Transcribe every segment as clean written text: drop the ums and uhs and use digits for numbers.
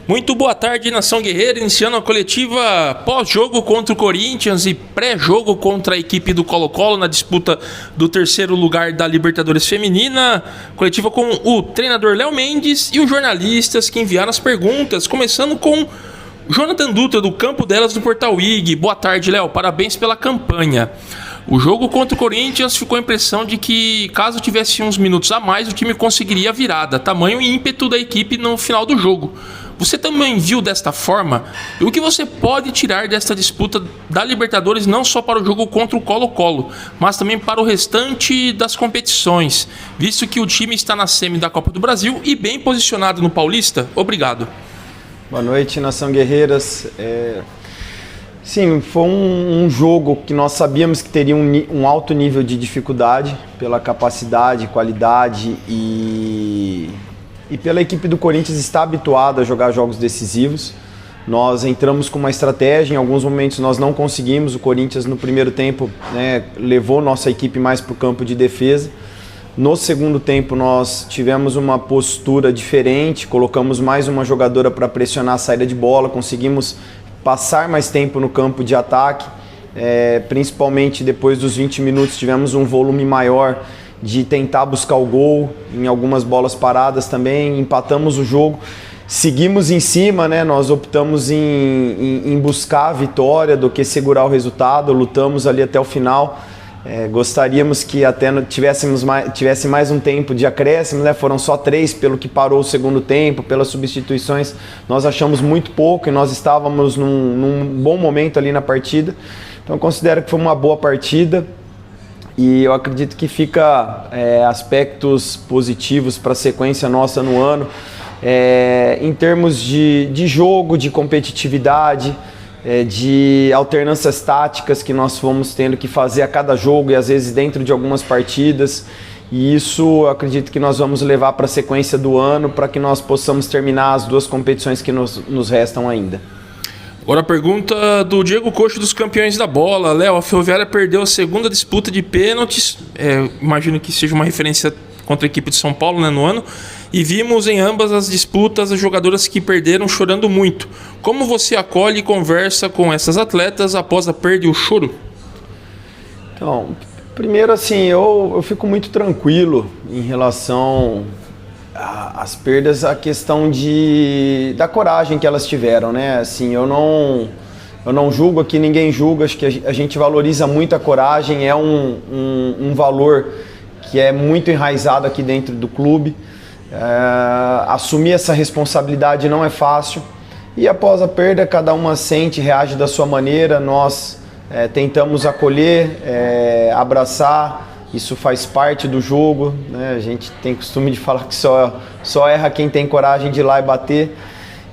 Muito boa tarde, Nação Guerreira, iniciando a coletiva pós-jogo contra o Corinthians e pré-jogo contra a equipe do Colo-Colo na disputa do terceiro lugar da Libertadores Feminina. Coletiva com o treinador Léo Mendes e os jornalistas que enviaram as perguntas, começando com Jonathan Dutra, do Campo Delas do Portal IG. Boa tarde, Léo, parabéns pela campanha. O jogo contra o Corinthians ficou a impressão de que, caso tivesse uns minutos a mais, o time conseguiria a virada, tamanho e ímpeto da equipe no final do jogo. Você também viu desta forma? E o que você pode tirar desta disputa da Libertadores, não só para o jogo contra o Colo-Colo, mas também para o restante das competições, visto que o time está na semi da Copa do Brasil e bem posicionado no Paulista? Obrigado. Boa noite, Nação Guerreiras. Sim, foi um jogo que nós sabíamos que teria um alto nível de dificuldade pela capacidade, qualidade e pela equipe do Corinthians estar habituada a jogar jogos decisivos. Nós entramos com uma estratégia, em alguns momentos nós não conseguimos. O Corinthians no primeiro tempo levou nossa equipe mais para o campo de defesa. No segundo tempo nós tivemos uma postura diferente, colocamos mais uma jogadora para pressionar a saída de bola, conseguimos passar mais tempo no campo de ataque, principalmente depois dos 20 minutos tivemos um volume maior de tentar buscar o gol, em algumas bolas paradas também, empatamos o jogo, seguimos em cima, nós optamos em buscar a vitória do que segurar o resultado, lutamos ali até o final. Gostaríamos que até tivesse mais um tempo de acréscimo, foram só 3 pelo que parou o segundo tempo, pelas substituições nós achamos muito pouco e nós estávamos num bom momento ali na partida, então considero que foi uma boa partida e eu acredito que fica aspectos positivos para a sequência nossa no ano, em termos de jogo, de competitividade, de alternâncias táticas que nós fomos tendo que fazer a cada jogo e às vezes dentro de algumas partidas, e isso eu acredito que nós vamos levar para a sequência do ano para que nós possamos terminar as 2 competições que nos restam ainda. Agora a pergunta do Diego Coxo dos Campeões da Bola. Léo, a Ferroviária perdeu a segunda disputa de pênaltis, imagino que seja uma referência contra a equipe de São Paulo no ano, e vimos em ambas as disputas as jogadoras que perderam chorando muito. Como você acolhe e conversa com essas atletas após a perda e o choro? Então, primeiro assim, eu fico muito tranquilo em relação às perdas, a questão da coragem que elas tiveram, Assim, eu não julgo aqui, ninguém julga, acho que a gente valoriza muito a coragem, é um valor que é muito enraizado aqui dentro do clube. Assumir essa responsabilidade não é fácil e após a perda cada uma sente, reage da sua maneira, nós tentamos acolher, abraçar, isso faz parte do jogo, A gente tem costume de falar que só erra quem tem coragem de ir lá e bater,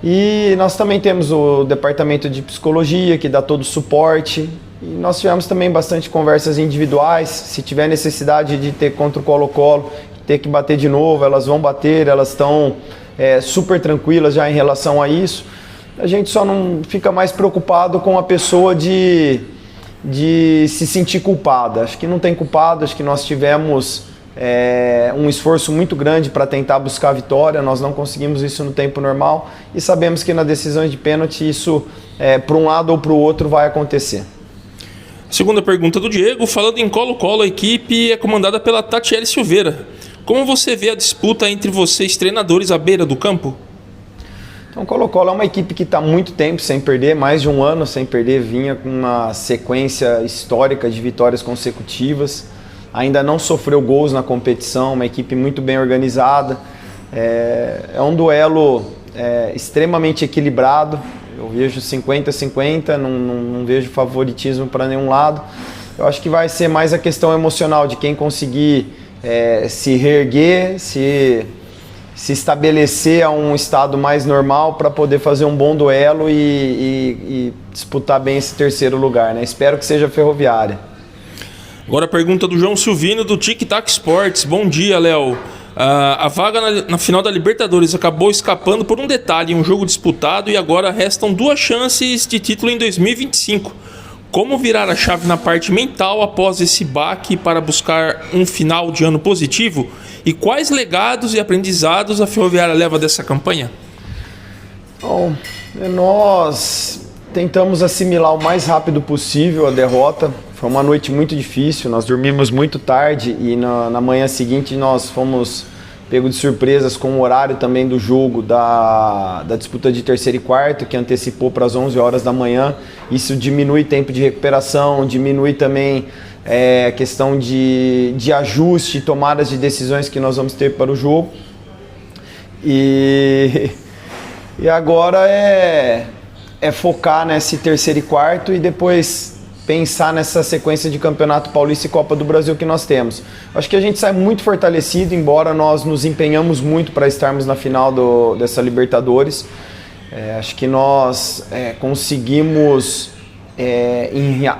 e nós também temos o departamento de psicologia que dá todo o suporte, e nós tivemos também bastante conversas individuais, se tiver necessidade de ter contra o Colo-Colo, ter que bater de novo, elas vão bater, elas estão super tranquilas já em relação a isso. A gente só não fica mais preocupado com a pessoa de se sentir culpada. Acho que não tem culpado, acho que nós tivemos um esforço muito grande para tentar buscar a vitória, nós não conseguimos isso no tempo normal e sabemos que nas decisões de pênalti isso, para um lado ou para o outro, vai acontecer. Segunda pergunta do Diego, falando em Colo-Colo, a equipe é comandada pela Tatiele Silveira. Como você vê a disputa entre vocês, treinadores, à beira do campo? Então, o Colo-Colo é uma equipe que está há muito tempo sem perder, mais de um ano sem perder, vinha com uma sequência histórica de vitórias consecutivas, ainda não sofreu gols na competição, uma equipe muito bem organizada, é um duelo extremamente equilibrado, eu vejo 50-50, não vejo favoritismo para nenhum lado, eu acho que vai ser mais a questão emocional de quem conseguir se reerguer, se estabelecer a um estado mais normal para poder fazer um bom duelo e disputar bem esse terceiro lugar, Espero que seja a Ferroviária. Agora a pergunta do João Silvino do Tic Tac Sports. Bom dia, Léo. A vaga na final da Libertadores acabou escapando por um detalhe em um jogo disputado e agora restam 2 chances de título em 2025. Como virar a chave na parte mental após esse baque para buscar um final de ano positivo? E quais legados e aprendizados a Ferroviária leva dessa campanha? Bom, nós tentamos assimilar o mais rápido possível a derrota. Foi uma noite muito difícil, nós dormimos muito tarde e na manhã seguinte nós fomos pego de surpresas com o horário também do jogo da disputa de terceiro e quarto, que antecipou para as 11 horas da manhã. Isso diminui tempo de recuperação, diminui também a questão de ajuste, tomadas de decisões que nós vamos ter para o jogo. E agora é focar nesse terceiro e quarto e depois pensar nessa sequência de Campeonato Paulista e Copa do Brasil que nós temos. Acho que a gente sai muito fortalecido, embora nós nos empenhamos muito para estarmos na final dessa Libertadores. Acho que nós conseguimos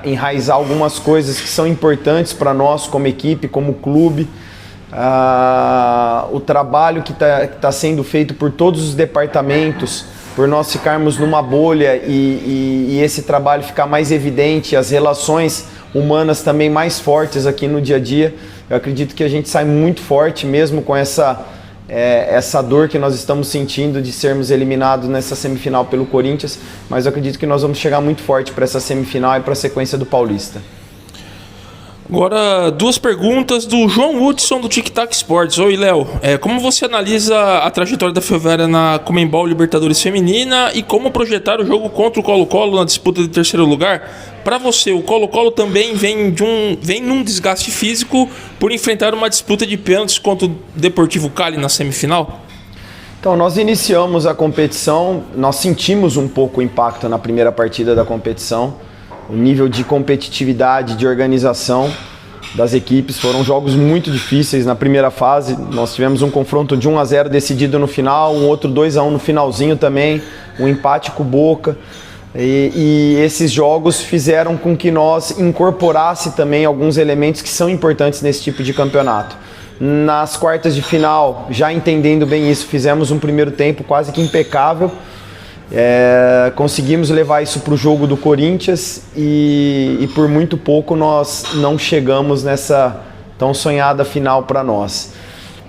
enraizar algumas coisas que são importantes para nós como equipe, como clube. O trabalho que tá sendo feito por todos os departamentos, por nós ficarmos numa bolha e esse trabalho ficar mais evidente, as relações humanas também mais fortes aqui no dia a dia. Eu acredito que a gente sai muito forte mesmo com essa dor que nós estamos sentindo de sermos eliminados nessa semifinal pelo Corinthians, mas eu acredito que nós vamos chegar muito forte para essa semifinal e para a sequência do Paulista. Agora, duas perguntas do João Hudson, do Tic Tac Sports. Oi, Léo. Como você analisa a trajetória da Ferroviária na Conmebol Libertadores Feminina e como projetar o jogo contra o Colo-Colo na disputa de terceiro lugar? Para você, o Colo-Colo também vem num desgaste físico por enfrentar uma disputa de pênaltis contra o Deportivo Cali na semifinal? Então, nós iniciamos a competição, nós sentimos um pouco o impacto na primeira partida da competição. O nível de competitividade, de organização das equipes foram jogos muito difíceis na primeira fase. Nós tivemos um confronto de 1-0 decidido no final, um outro 2-1 no finalzinho também, um empate com o Boca. E esses jogos fizeram com que nós incorporasse também alguns elementos que são importantes nesse tipo de campeonato. Nas quartas de final, já entendendo bem isso, fizemos um primeiro tempo quase que impecável. Conseguimos levar isso para o jogo do Corinthians e por muito pouco nós não chegamos nessa tão sonhada final para nós.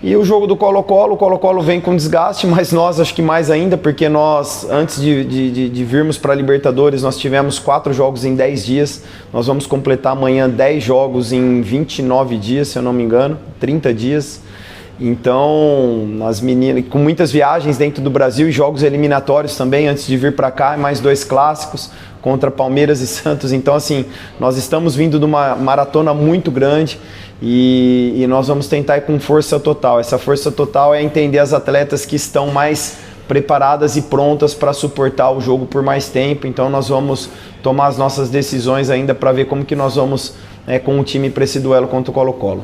E o jogo do Colo-Colo, o Colo-Colo vem com desgaste, mas nós acho que mais ainda, porque nós, antes de virmos para a Libertadores, nós tivemos 4 jogos em 10 dias, nós vamos completar amanhã 10 jogos em 29 dias, se eu não me engano, 30 dias. Então, as meninas, com muitas viagens dentro do Brasil e jogos eliminatórios também, antes de vir para cá, mais 2 clássicos contra Palmeiras e Santos. Então, assim, nós estamos vindo de uma maratona muito grande e nós vamos tentar ir com força total. Essa força total é entender as atletas que estão mais preparadas e prontas para suportar o jogo por mais tempo. Então, nós vamos tomar as nossas decisões ainda para ver como que nós vamos com o time para esse duelo contra o Colo-Colo.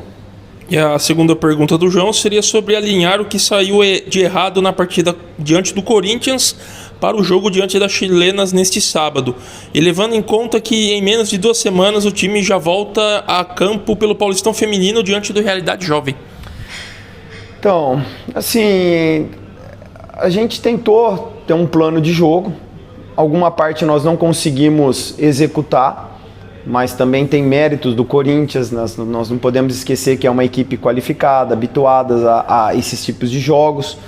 E a segunda pergunta do João seria sobre alinhar o que saiu de errado na partida diante do Corinthians para o jogo diante das chilenas neste sábado. E levando em conta que em menos de 2 semanas o time já volta a campo pelo Paulistão Feminino diante do Realidade Jovem. Então, assim, a gente tentou ter um plano de jogo. Alguma parte nós não conseguimos executar, mas também tem méritos do Corinthians. Nós não podemos esquecer que é uma equipe qualificada, habituada a esses tipos de jogos,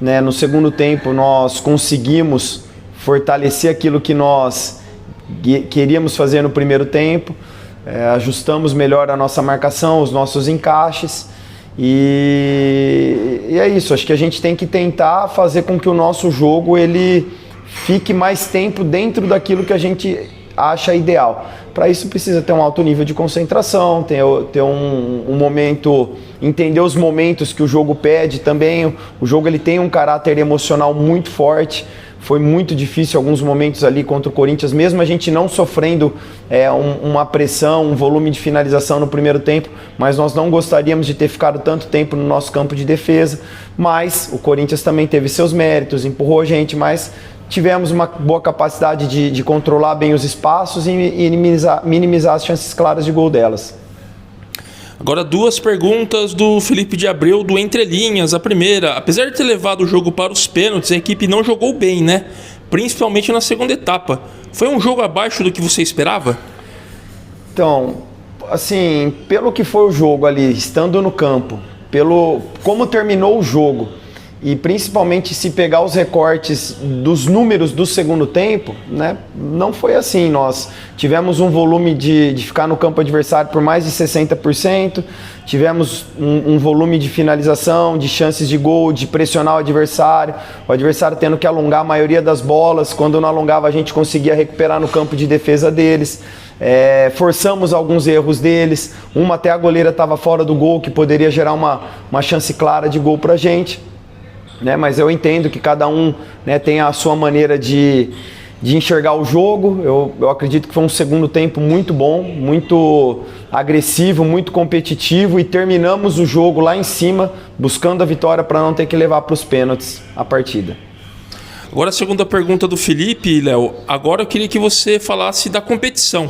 né? No segundo tempo nós conseguimos fortalecer aquilo que nós queríamos fazer no primeiro tempo, ajustamos melhor a nossa marcação, os nossos encaixes e é isso. Acho que a gente tem que tentar fazer com que o nosso jogo ele fique mais tempo dentro daquilo que a gente acha ideal. Para isso precisa ter um alto nível de concentração, ter um momento, entender os momentos que o jogo pede também. O jogo ele tem um caráter emocional muito forte. Foi muito difícil alguns momentos ali contra o Corinthians, mesmo a gente não sofrendo uma pressão, um volume de finalização no primeiro tempo, mas nós não gostaríamos de ter ficado tanto tempo no nosso campo de defesa. Mas o Corinthians também teve seus méritos, empurrou a gente, mas tivemos uma boa capacidade de controlar bem os espaços e minimizar as chances claras de gol delas. Agora 2 perguntas do Felipe de Abreu, do Entre Linhas. A primeira: apesar de ter levado o jogo para os pênaltis, a equipe não jogou bem, né? Principalmente na segunda etapa. Foi um jogo abaixo do que você esperava? Então, assim, pelo que foi o jogo ali, estando no campo, pelo como terminou o jogo e principalmente se pegar os recortes dos números do segundo tempo, né, não foi assim. Nós tivemos um volume de ficar no campo adversário por mais de 60%, tivemos um volume de finalização, de chances de gol, de pressionar o adversário tendo que alongar a maioria das bolas. Quando não alongava, a gente conseguia recuperar no campo de defesa deles. Forçamos alguns erros deles, até a goleira estava fora do gol, que poderia gerar uma chance clara de gol pra gente. Né, mas eu entendo que cada um, né, tem a sua maneira de enxergar o jogo. Eu acredito que foi um segundo tempo muito bom, muito agressivo, muito competitivo, e terminamos o jogo lá em cima, buscando a vitória para não ter que levar para os pênaltis a partida. Agora a segunda pergunta do Felipe, Léo. Agora eu queria que você falasse da competição.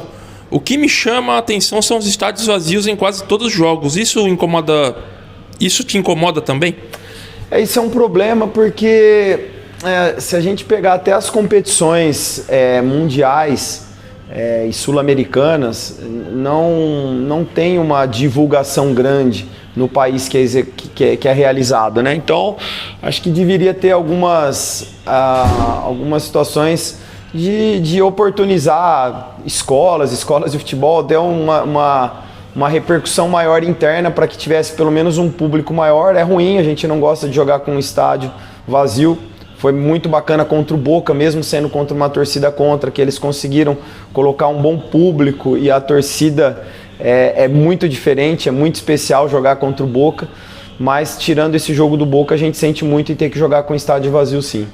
O que me chama a atenção são os estádios vazios em quase todos os jogos. Isso te incomoda também? Isso é um problema porque se a gente pegar até as competições mundiais e sul-americanas, não tem uma divulgação grande no país que é realizado, né? Então, acho que deveria ter algumas situações de oportunizar escolas de futebol, ter uma repercussão maior interna para que tivesse pelo menos um público maior. É ruim, a gente não gosta de jogar com um estádio vazio. Foi muito bacana contra o Boca, mesmo sendo contra uma torcida contra, que eles conseguiram colocar um bom público, e a torcida é muito diferente, é muito especial jogar contra o Boca, mas tirando esse jogo do Boca, a gente sente muito em ter que jogar com estádio vazio, sim.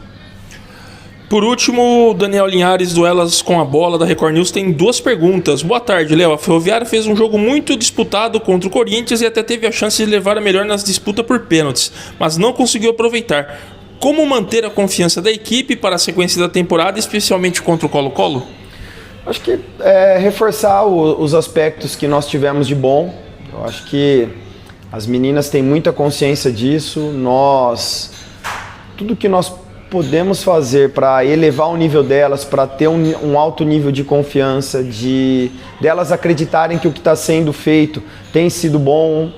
Por último, Daniel Linhares, do Elas com a Bola, da Record News, tem duas perguntas. Boa tarde, Léo. A Ferroviária fez um jogo muito disputado contra o Corinthians e até teve a chance de levar a melhor nas disputas por pênaltis, mas não conseguiu aproveitar. Como manter a confiança da equipe para a sequência da temporada, especialmente contra o Colo-Colo? Acho que reforçar os aspectos que nós tivemos de bom. Eu acho que as meninas têm muita consciência disso. Tudo que nós podemos fazer para elevar o nível delas, para ter um alto nível de confiança, delas acreditarem que o que está sendo feito tem sido bom,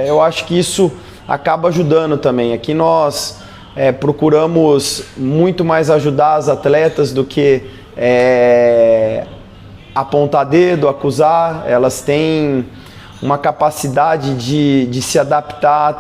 eu acho que isso acaba ajudando também. Aqui nós procuramos muito mais ajudar as atletas do que apontar dedo, acusar. Elas têm uma capacidade de se adaptar,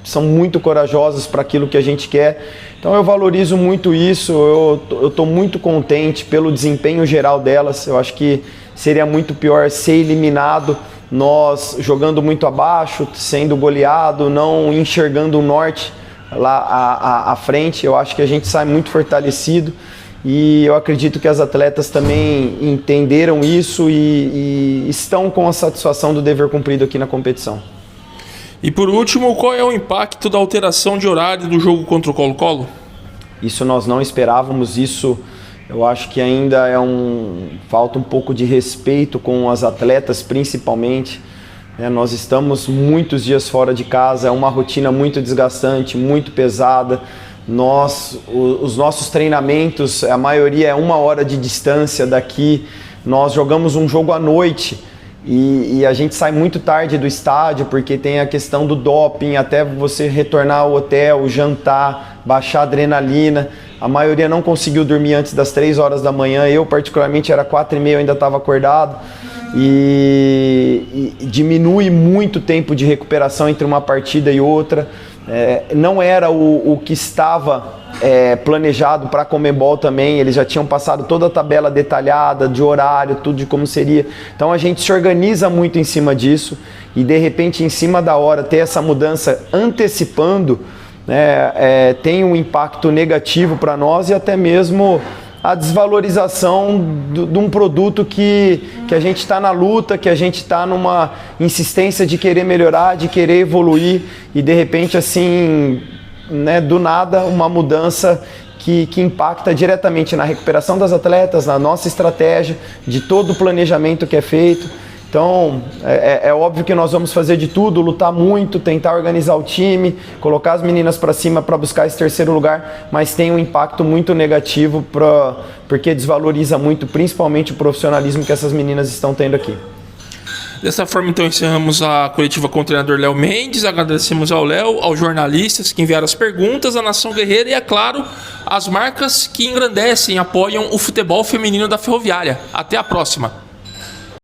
são muito corajosas para aquilo que a gente quer. Então eu valorizo muito isso, eu estou muito contente pelo desempenho geral delas. Eu acho que seria muito pior ser eliminado, nós jogando muito abaixo, sendo goleado, não enxergando o norte lá à frente. Eu acho que a gente sai muito fortalecido, e eu acredito que as atletas também entenderam isso e estão com a satisfação do dever cumprido aqui na competição. E por último, qual é o impacto da alteração de horário do jogo contra o Colo-Colo? Isso nós não esperávamos, isso eu acho que ainda falta um pouco de respeito com as atletas, principalmente. Nós estamos muitos dias fora de casa, é uma rotina muito desgastante, muito pesada. Os nossos treinamentos, a maioria é 1 hora de distância daqui. Nós jogamos um jogo à noite. E a gente sai muito tarde do estádio porque tem a questão do doping, até você retornar ao hotel, jantar, baixar a adrenalina. A maioria não conseguiu dormir antes das 3 horas da manhã. Eu particularmente era 4h30, eu ainda estava acordado. E diminui muito o tempo de recuperação entre uma partida e outra. Não era o que estava planejado para a Conmebol também. Eles já tinham passado toda a tabela detalhada de horário, tudo de como seria. Então a gente se organiza muito em cima disso, e de repente em cima da hora ter essa mudança antecipando, tem um impacto negativo para nós, e até mesmo a desvalorização de um produto que a gente está na luta, que a gente está numa insistência de querer melhorar, de querer evoluir, e de repente assim, do nada, uma mudança que impacta diretamente na recuperação das atletas, na nossa estratégia, de todo o planejamento que é feito. Então, é óbvio que nós vamos fazer de tudo, lutar muito, tentar organizar o time, colocar as meninas para cima para buscar esse terceiro lugar, mas tem um impacto muito negativo porque desvaloriza muito, principalmente o profissionalismo que essas meninas estão tendo aqui. Dessa forma, então, encerramos a coletiva com o treinador Léo Mendes. Agradecemos ao Léo, aos jornalistas que enviaram as perguntas, à Nação Guerreira e, é claro, às marcas que engrandecem e apoiam o futebol feminino da Ferroviária. Até a próxima.